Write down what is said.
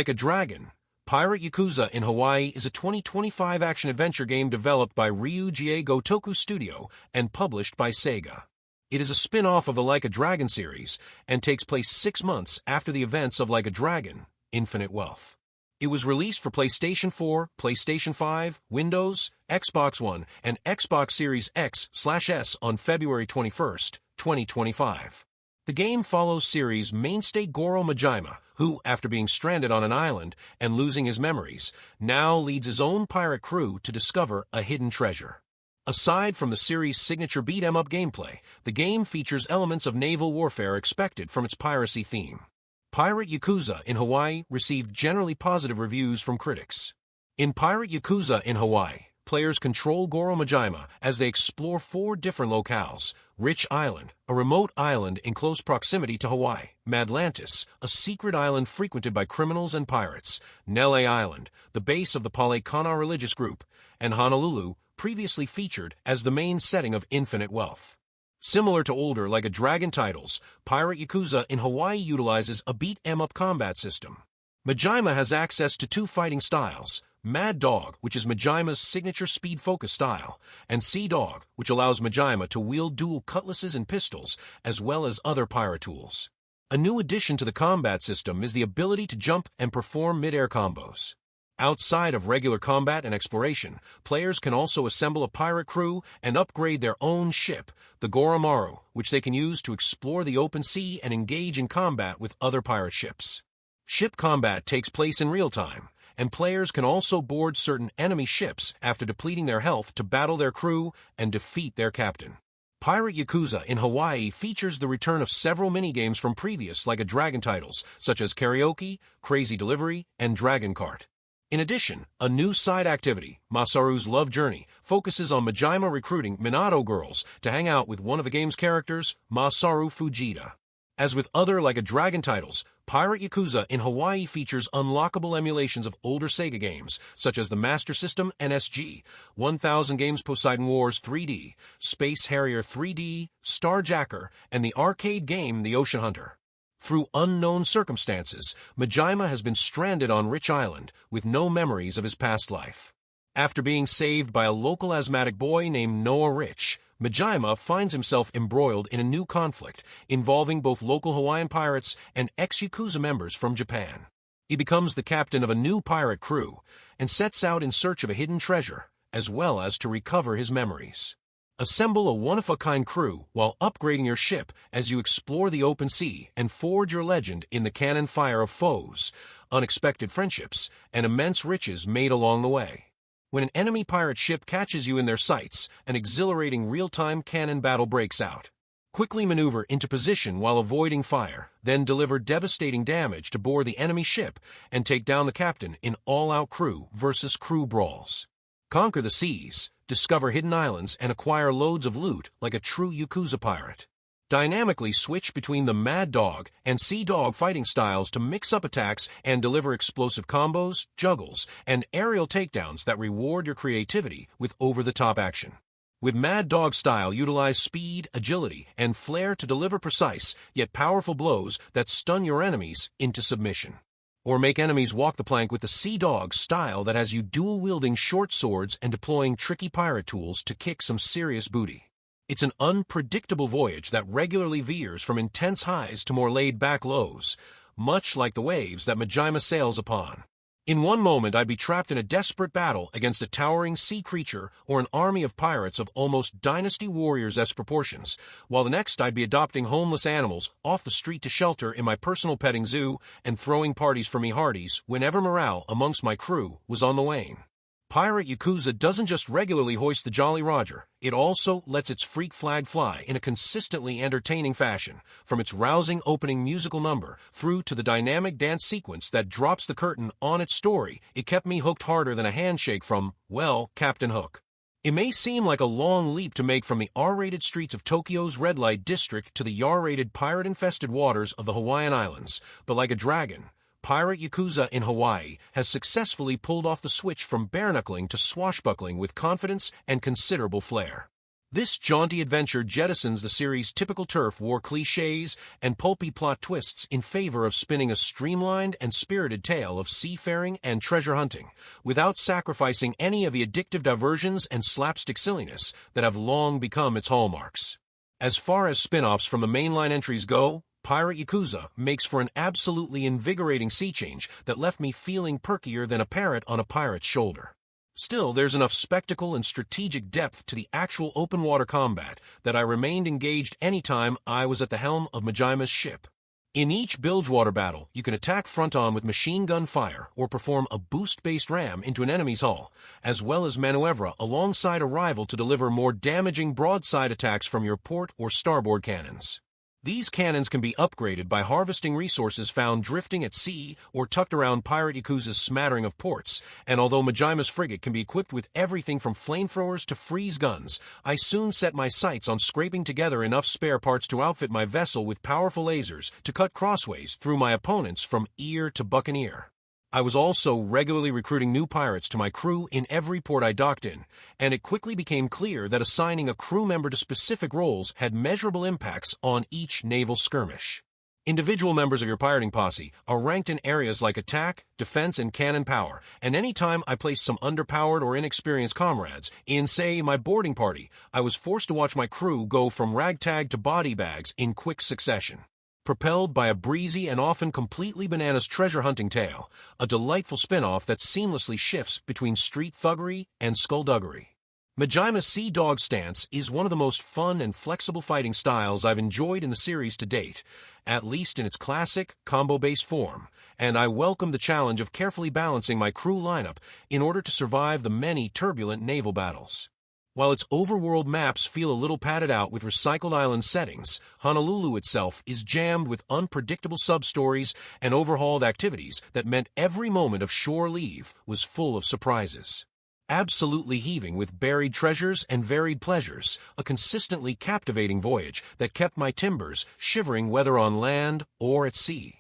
Like a Dragon, Pirate Yakuza in Hawaii is a 2025 action-adventure game developed by Ryuji Gotoku Studio and published by Sega. It is a spin-off of the Like a Dragon series and takes place 6 months after the events of Like a Dragon, Infinite Wealth. It was released for PlayStation 4, PlayStation 5, Windows, Xbox One, and Xbox Series X/S on February 21, 2025. The game follows series mainstay Goro Majima, who, after being stranded on an island and losing his memories, now leads his own pirate crew to discover a hidden treasure. Aside from the series' signature beat-em-up gameplay, the game features elements of naval warfare expected from its piracy theme. Pirate Yakuza in Hawaii received generally positive reviews from critics. In Pirate Yakuza in Hawaii, players control Goro Majima as they explore 4 different locales: Rich Island, a remote island in close proximity to Hawaii; Madlantis, a secret island frequented by criminals and pirates; Nele Island, the base of the Pale Kana religious group; and Honolulu, previously featured as the main setting of Infinite Wealth. Similar to older Like a Dragon titles, Pirate Yakuza in Hawaii utilizes a beat-em-up combat system. Majima has access to 2 fighting styles: Mad Dog, which is Majima's signature speed-focused style, and Sea Dog, which allows Majima to wield dual cutlasses and pistols, as well as other pirate tools. A new addition to the combat system is the ability to jump and perform mid-air combos. Outside of regular combat and exploration, players can also assemble a pirate crew and upgrade their own ship, the Goromaru, which they can use to explore the open sea and engage in combat with other pirate ships. Ship combat takes place in real time, and players can also board certain enemy ships after depleting their health to battle their crew and defeat their captain. Pirate Yakuza in Hawaii features the return of several minigames from previous Like a Dragon titles, such as Karaoke, Crazy Delivery, and Dragon Kart. In addition, a new side activity, Masaru's Love Journey, focuses on Majima recruiting Minato girls to hang out with one of the game's characters, Masaru Fujita. As with other Like a Dragon titles, Pirate Yakuza in Hawaii features unlockable emulations of older Sega games, such as the Master System NSG, 1000 Games Poseidon Wars 3D, Space Harrier 3D, Starjacker, and the arcade game The Ocean Hunter. Through unknown circumstances, Majima has been stranded on Rich Island with no memories of his past life. After being saved by a local asthmatic boy named Noah Rich, Majima finds himself embroiled in a new conflict involving both local Hawaiian pirates and ex-Yakuza members from Japan. He becomes the captain of a new pirate crew and sets out in search of a hidden treasure, as well as to recover his memories. Assemble a one-of-a-kind crew while upgrading your ship as you explore the open sea and forge your legend in the cannon fire of foes, unexpected friendships, and immense riches made along the way. When an enemy pirate ship catches you in their sights, an exhilarating real-time cannon battle breaks out. Quickly maneuver into position while avoiding fire, then deliver devastating damage to board the enemy ship and take down the captain in all-out crew versus crew brawls. Conquer the seas, discover hidden islands, and acquire loads of loot like a true Yakuza pirate. Dynamically switch between the Mad Dog and Sea Dog fighting styles to mix up attacks and deliver explosive combos, juggles, and aerial takedowns that reward your creativity with over-the-top action. With Mad Dog style, utilize speed, agility, and flair to deliver precise yet powerful blows that stun your enemies into submission. Or make enemies walk the plank with the Sea Dog style that has you dual-wielding short swords and deploying tricky pirate tools to kick some serious booty. It's an unpredictable voyage that regularly veers from intense highs to more laid-back lows, much like the waves that Majima sails upon. In one moment, I'd be trapped in a desperate battle against a towering sea creature or an army of pirates of almost Dynasty Warriors-esque proportions, while the next I'd be adopting homeless animals off the street to shelter in my personal petting zoo and throwing parties for me hearties whenever morale amongst my crew was on the wane. Pirate Yakuza doesn't just regularly hoist the Jolly Roger, it also lets its freak flag fly in a consistently entertaining fashion, from its rousing opening musical number through to the dynamic dance sequence that drops the curtain on its story. It kept me hooked harder than a handshake from, well, Captain Hook. It may seem like a long leap to make from the R-rated streets of Tokyo's red light district to the R-rated pirate-infested waters of the Hawaiian Islands, but like a dragon, Pirate Yakuza in Hawaii has successfully pulled off the switch from bare-knuckling to swashbuckling with confidence and considerable flair. This jaunty adventure jettisons the series' typical turf war cliches and pulpy plot twists in favor of spinning a streamlined and spirited tale of seafaring and treasure hunting, without sacrificing any of the addictive diversions and slapstick silliness that have long become its hallmarks. As far as spin-offs from the mainline entries go, Pirate Yakuza makes for an absolutely invigorating sea change that left me feeling perkier than a parrot on a pirate's shoulder. Still, there's enough spectacle and strategic depth to the actual open-water combat that I remained engaged anytime I was at the helm of Majima's ship. In each bilgewater battle, you can attack front-on with machine gun fire or perform a boost-based ram into an enemy's hull, as well as maneuver alongside a rival to deliver more damaging broadside attacks from your port or starboard cannons. These cannons can be upgraded by harvesting resources found drifting at sea or tucked around Pirate Yakuza's smattering of ports, and although Majima's frigate can be equipped with everything from flamethrowers to freeze guns, I soon set my sights on scraping together enough spare parts to outfit my vessel with powerful lasers to cut crossways through my opponents from ear to buccaneer. I was also regularly recruiting new pirates to my crew in every port I docked in, and it quickly became clear that assigning a crew member to specific roles had measurable impacts on each naval skirmish. Individual members of your pirating posse are ranked in areas like attack, defense, and cannon power, and any time I placed some underpowered or inexperienced comrades in, say, my boarding party, I was forced to watch my crew go from ragtag to body bags in quick succession. Propelled by a breezy and often completely bananas treasure hunting tale, a delightful spin-off that seamlessly shifts between street thuggery and skullduggery. Majima's Sea Dog stance is one of the most fun and flexible fighting styles I've enjoyed in the series to date, at least in its classic, combo-based form, and I welcome the challenge of carefully balancing my crew lineup in order to survive the many turbulent naval battles. While its overworld maps feel a little padded out with recycled island settings, Honolulu itself is jammed with unpredictable sub-stories and overhauled activities that meant every moment of shore leave was full of surprises. Absolutely heaving with buried treasures and varied pleasures, a consistently captivating voyage that kept my timbers shivering whether on land or at sea.